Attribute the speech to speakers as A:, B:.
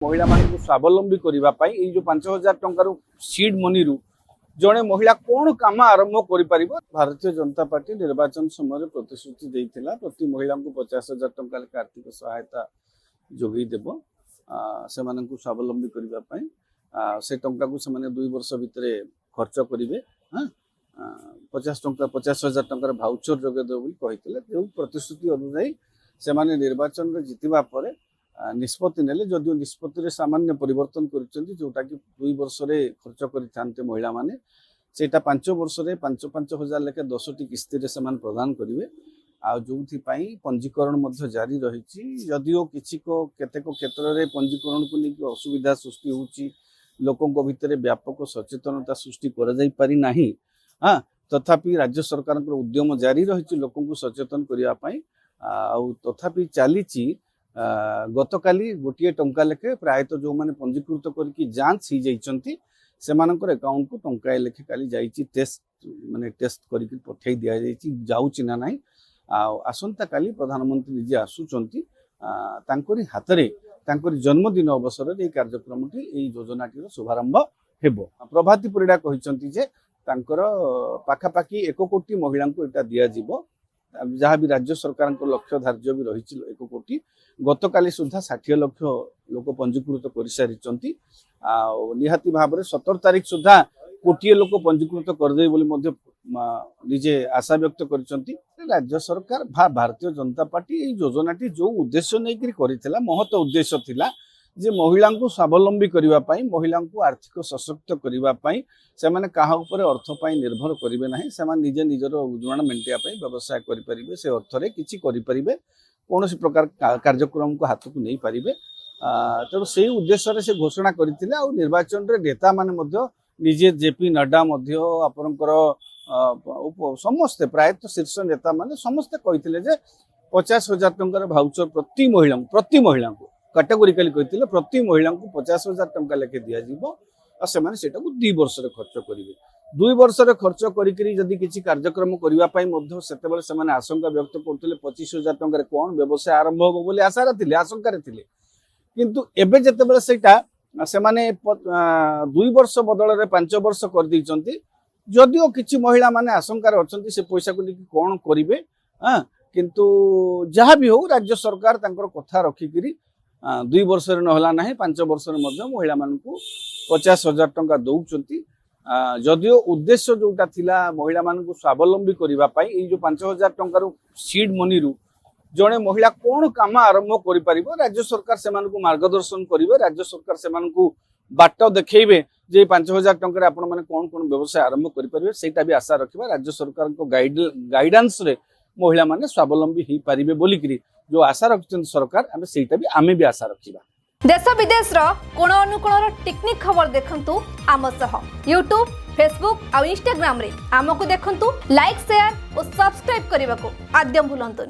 A: महिला मान स्वावलंबी करने जो 5,000 टंकार सीड मनी रु जड़े महिला कौन काम आरंभ कर भारतीय जनता पार्टी निर्वाचन समय प्रतिश्रुति देता प्रति महिला को 50,000 टंका आर्थिक सहायता जोगे देव से स्वावलंबी करने से टंका को से 2 वर्ष भितर खर्च करेंगे। हाँ 50,000 टंकार भाउचर जोगे देव जो प्रतिश्रुति अनुजाई से निर्वाचन में जितवा पर निष्पत्ति नेले जदिव निष्पत्ति सामान्य परिवर्तन कर जोटा कि 2 वर्ष खर्च करते महिला माने सेटा 5 वर्ष 5,000 लेखे 10टी किस्ती से प्रदान करेंगे जो पंजीकरण जारी रही जदिव किसी को केतेक क्षेत्र में पंजीकरण को लेकिन असुविधा सृष्टि होची लोकों भितर व्यापक सचेतनता सृष्टि करना। हाँ तथापि राज्य सरकार उद्यम जारी रही लोकों को सचेतन करने तथापि चली गतकाली गोटे टंका लेखे प्रायतः जो मैंने पंजीकृत करके जांच हो जाती से अकाउंट को टंका लेखे काली जाइए टेस्ट माने टेस्ट करके पठे दि जाऊँच ना ना आसंता काली प्रधानमंत्री निजे आसुचंती तांकरी हाथ में जन्मदिन अवसर में कार्यक्रम योजनाटी शुभारंभ हेबो। प्रभाती परिड़ा कहते जे तांकर पाखापाखी 1 कोटी महिला को यहाँ दिज्व जहाँ भी राज्य सरकार लक्ष्य धार्य भी रही 1 कोटी गतकाली सुधा 60 लाख लोक पंजीकृत कर सारी निहाती भाव में 17 तारीख सुधा कोटी लोक पंजीकृत करदे निजे आशा व्यक्त कर राज्य सरकार भारतीय जनता पार्टी योजनाटी जो उद्देश्य नहीं कर महत उद्देश्य थिला जे महिला को स्वावलंबी करने महिला को आर्थिक सशक्त करने से क्या अर्थ निर्भर करेंगे ना से निजे निजर गुजराण मेटापी व्यवसाय करेंगे से अर्थ में किसी करेंगे कौन प्रकार कार्यक्रम को हाथ को नहीं पारे तेणु से उद्देश्य से घोषणा करते निर्वाचन में नेता माने निजे जेपी नड्डा आपणकर समस्ते प्रायतः शीर्ष नेता माने समस्ते कहते 50,000 टंकार भाउचर प्रति महिला को कैटेगोरिकली कहते प्रति महिला को 50,000 टंका लेखे दिज्व और से 2 वर्ष खर्च करेंगे 2 वर्ष खर्च करी किसी कार्यक्रम करने से आशंका व्यक्त करते 25,000 टंका कौन व्यवसाय आरंभ हो बोली आशा थे आशंका किंतु एबे जितेबाला से 2 वर्ष बदल में 5 वर्ष कर देइचंती जदिओ किसी महिला माने आशंकार अच्छा से पैसा को लेकिन कौन करेंगे। हाँ किंतु जहाँ भी हो राज्य सरकार तांकर कथा रखिकी 2 वर्ष नहला ना 5 वर्ष महिला मान को 50,000 टंका दौरान जदिओ उद्देश्य जोटा थिला महिला मान को स्वावलंबी करने जो 5,000 टंकार सीड मनी रु जड़े महिला कौन काम आरंभ कर राज्य सरकार से मार्गदर्शन करेंगे राज्य सरकार से बाट देखिए जे 5,000 टंका आपण मैंने कौन कौन व्यवसाय आरंभ करेंगे सेटा भी आशा रखा राज्य सरकार को गाइडेंस रे महिला माने स्वावलंबी हो पारे बोलिकी जो आशा रखते सरकार आमे भी आशा रखा।
B: देश विदेश कोण अनुकोण टेक्निक खबर देखंतु आम सह यूट्यूब फेसबुक और इंस्टाग्राम रे आमको देखंतु लाइक शेयर और सब्सक्राइब करने को आद्यम भूलंतुनि।